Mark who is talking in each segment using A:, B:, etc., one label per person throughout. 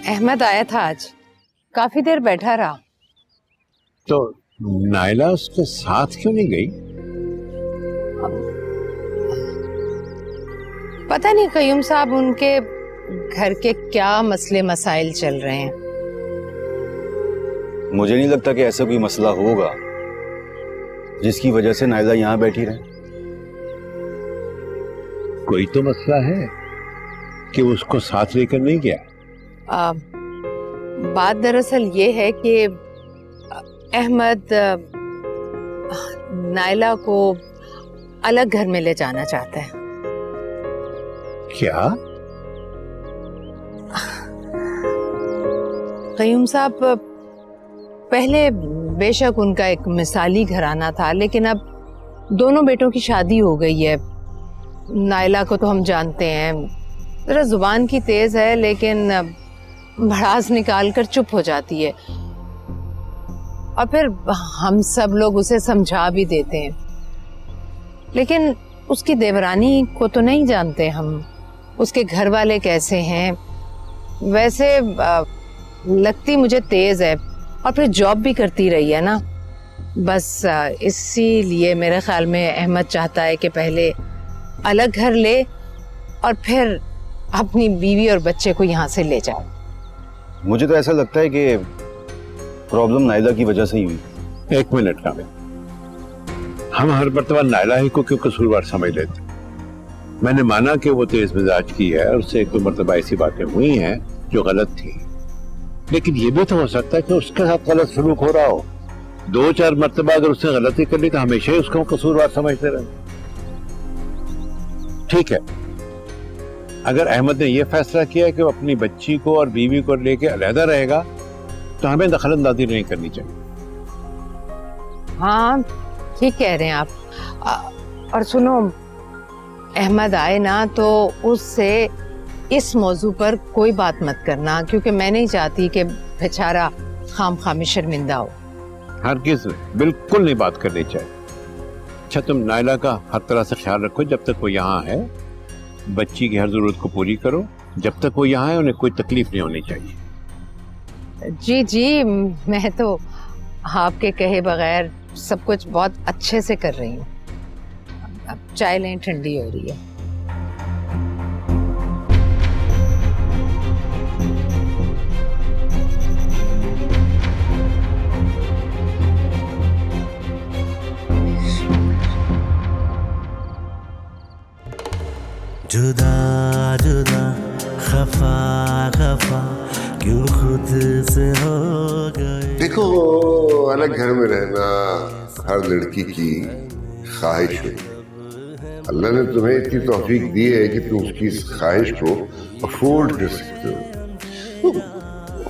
A: अहमद आया था आज, काफी देर बैठा रहा।
B: तो नायला उसके साथ क्यों नहीं गई?
A: पता नहीं कयूम साहब उनके घर के क्या मसले मसाइल चल रहे हैं।
C: मुझे नहीं लगता कि ऐसा कोई मसला होगा जिसकी वजह से नायला यहाँ बैठी रहे।
B: कोई तो मसला है कि उसको साथ लेकर नहीं गया।
A: बात दरअसल ये है कि अहमद नायला को अलग घर में ले जाना चाहता है।
B: क्या?
A: कयूम साहब, पहले बेशक उनका एक मिसाली घराना था, लेकिन अब दोनों बेटों की शादी हो गई है। नायला को तो हम जानते हैं, जरा जुबान की तेज है, लेकिन भड़ास निकाल कर चुप हो जाती है। और फिर हम सब लोग उसे समझा भी देते हैं, लेकिन उसकी देवरानी को तो नहीं जानते हम, उसके घर वाले कैसे हैं। वैसे लगती मुझे तेज है, और फिर जॉब भी करती रही है ना। बस इसीलिए मेरे ख्याल में अहमद चाहता है कि पहले अलग घर ले और फिर अपनी बीवी और बच्चे को यहाँ से ले जाए।
C: मुझे तो ऐसा लगता है कि प्रॉब्लम नायला की वजह से ही हुई।
B: एक मिनट का, हम हर मर्तबा नायला ही को क्यों कसूरवार समझ लेते? मैंने माना कि वो तेज मिजाज की है और उससे एक दो मर्तबा ऐसी बातें हुई हैं जो गलत थी, लेकिन ये भी तो हो सकता है कि उसके साथ गलत सलूक हो रहा हो। 2-4 मर्तबा अगर उसने गलती कर ली तो हमेशा ही उसको कसूरवार समझते रहे। ठीक है, अगर अहमद ने यह फैसला किया कि वो अपनी बच्ची को और बीवी को लेकर अलहदा रहेगा तो हमें दखलंदाजी नहीं करनी चाहिए।
A: हाँ, ठीक कह रहे हैं आप। और सुनो, अहमद आए ना तो उससे इस मौजू पर कोई बात मत करना, क्योंकि मैं नहीं चाहती कि बेचारा खामखामी शर्मिंदा हो।
B: हरगिज़ बिल्कुल नहीं बात करनी चाहिए। अच्छा, तुम नायला का हर तरह से ख्याल रखो जब तक वो यहाँ है। बच्ची की हर जरूरत को पूरी करो। जब तक वो यहाँ है उन्हें कोई तकलीफ नहीं होनी चाहिए।
A: जी जी, मैं तो आपके कहे बगैर सब कुछ बहुत अच्छे से कर रही हूँ। अब चाय लें, ठंडी हो रही है।
D: जुदा जुदा खफा खफा क्यों खुद से हो गए।
E: देखो, अलग घर में रहना हर लड़की की ख्वाहिश होती है। अल्लाह ने तुम्हें इतनी तौफीक दी है कि तुम उसकी इस ख्वाहिश को अफोर्ड कर सकते हो,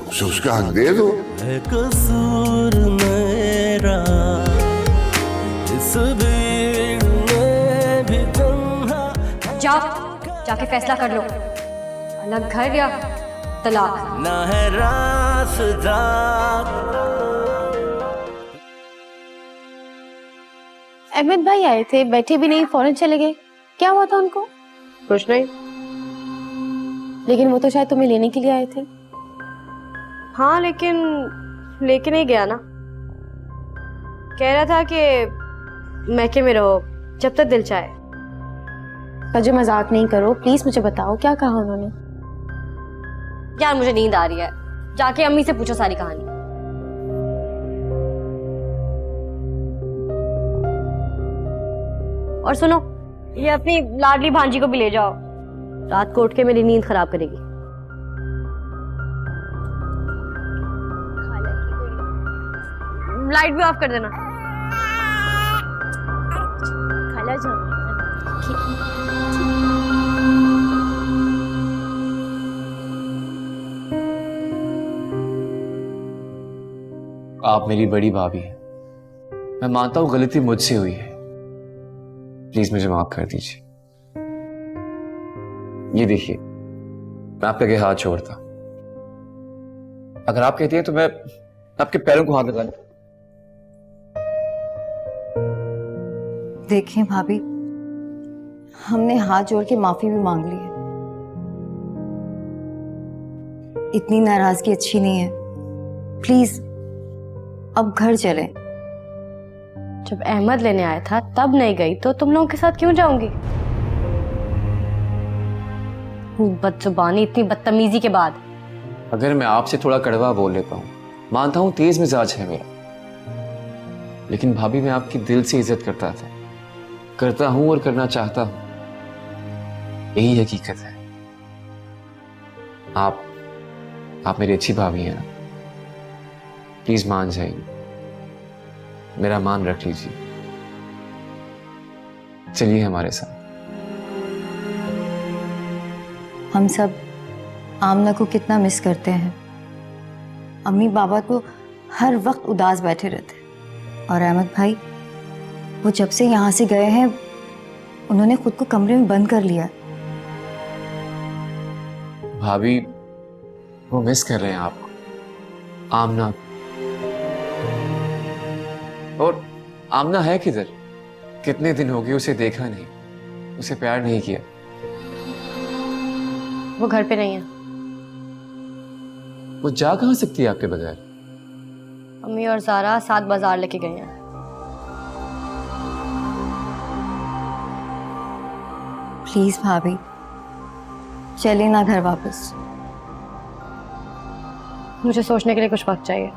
E: तो उसका हक दे दो।
D: है कसूर मेरा इस भीड़ में भी तन्हा।
F: जाके फैसला कर लो, अलग घर या तलाक।
D: ना है रास्ता।
G: अहमद भाई आए थे, बैठे भी नहीं, फौरन चले गए। क्या हुआ था उनको?
H: कुछ नहीं।
G: लेकिन वो तो शायद तुम्हें लेने के लिए आए थे।
H: हाँ, लेकिन लेके नहीं गया ना। कह रहा था कि मैके में रहो जब तक दिल चाहे।
G: मुझे मजाक नहीं करो प्लीज, मुझे बताओ क्या कहा उन्होंने।
F: यार मुझे नींद आ रही है, जाके अम्मी से पूछो सारी कहानी। और सुनो, ये अपनी लाडली भांजी को भी ले जाओ, रात को उठ के मेरी नींद खराब करेगी। लाइट भी ऑफ कर देना।
G: खाला जाओ।
I: आप मेरी बड़ी भाभी हैं, मैं मानता हूं गलती मुझसे हुई है, प्लीज मुझे माफ कर दीजिए। ये देखिए, मैं आपके आगे हाथ छोड़ता, अगर आप कहती हैं तो मैं आपके पैरों को हाथ लगा।
J: देखिए भाभी, हमने हाथ जोड़ के माफी भी मांग ली है, इतनी नाराजगी अच्छी नहीं है। प्लीज अब घर चलें।
H: जब अहमद लेने आया था तब नहीं गई तो तुम लोगों के साथ क्यों जाऊंगी? बदजुबानी, इतनी बदतमीजी के बाद।
I: अगर मैं आपसे थोड़ा कड़वा बोल लेता हूँ, मानता हूँ तेज मिजाज है मेरा, लेकिन भाभी मैं आपकी दिल से इज्जत करता हूँ और करना चाहता हूँ। यही हकीकत है। आप मेरी अच्छी भाभी हैं ना, प्लीज मान जाइए, मेरा मान रख लीजिए, चलिए हमारे साथ।
J: हम सब आमना को कितना मिस करते हैं। अम्मी बाबा तो हर वक्त उदास बैठे रहते हैं, और अहमद भाई वो जब से यहाँ से गए हैं उन्होंने खुद को कमरे में बंद कर लिया।
I: भाभी वो मिस कर रहे हैं आपको, आमना। और आमना है किधर? कितने दिन हो गए उसे देखा नहीं, उसे प्यार नहीं किया।
H: वो घर पे नहीं है।
I: वो जा कहाँ सकती है आपके बगैर?
H: अम्मी और ज़ारा साथ बाजार लेके गई हैं।
J: प्लीज भाभी चलिए ना घर वापस।
H: मुझे सोचने के लिए कुछ वक्त चाहिए।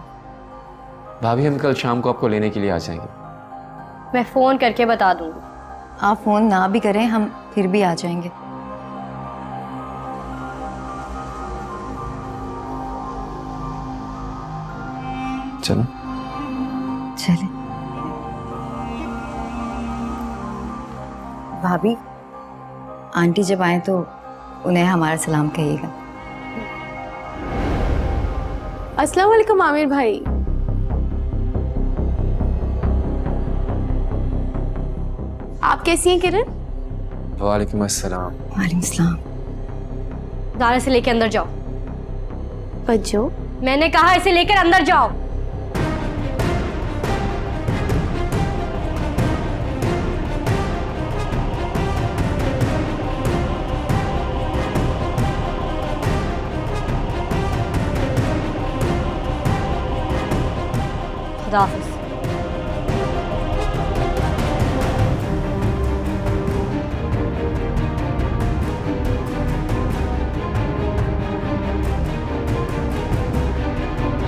I: भाभी हम कल शाम को आपको लेने के लिए आ जाएंगे।
H: मैं फोन करके बता दूंगी।
J: आप फोन ना भी करें हम फिर भी आ जाएंगे।
I: चलो
J: चले। भाभी आंटी जब आए तो उन्हें हमारा सलाम कहिएगा।
G: अस्सलाम वालेकुम आमिर भाई। आप कैसी हैं किरण?
I: वालेकुम अस्सलाम।
J: वालेकुम सलाम।
H: ज़ारा से लेके अंदर जाओ।
G: बच्चों
H: मैंने कहा इसे लेकर अंदर जाओ। खुदा हाफिज।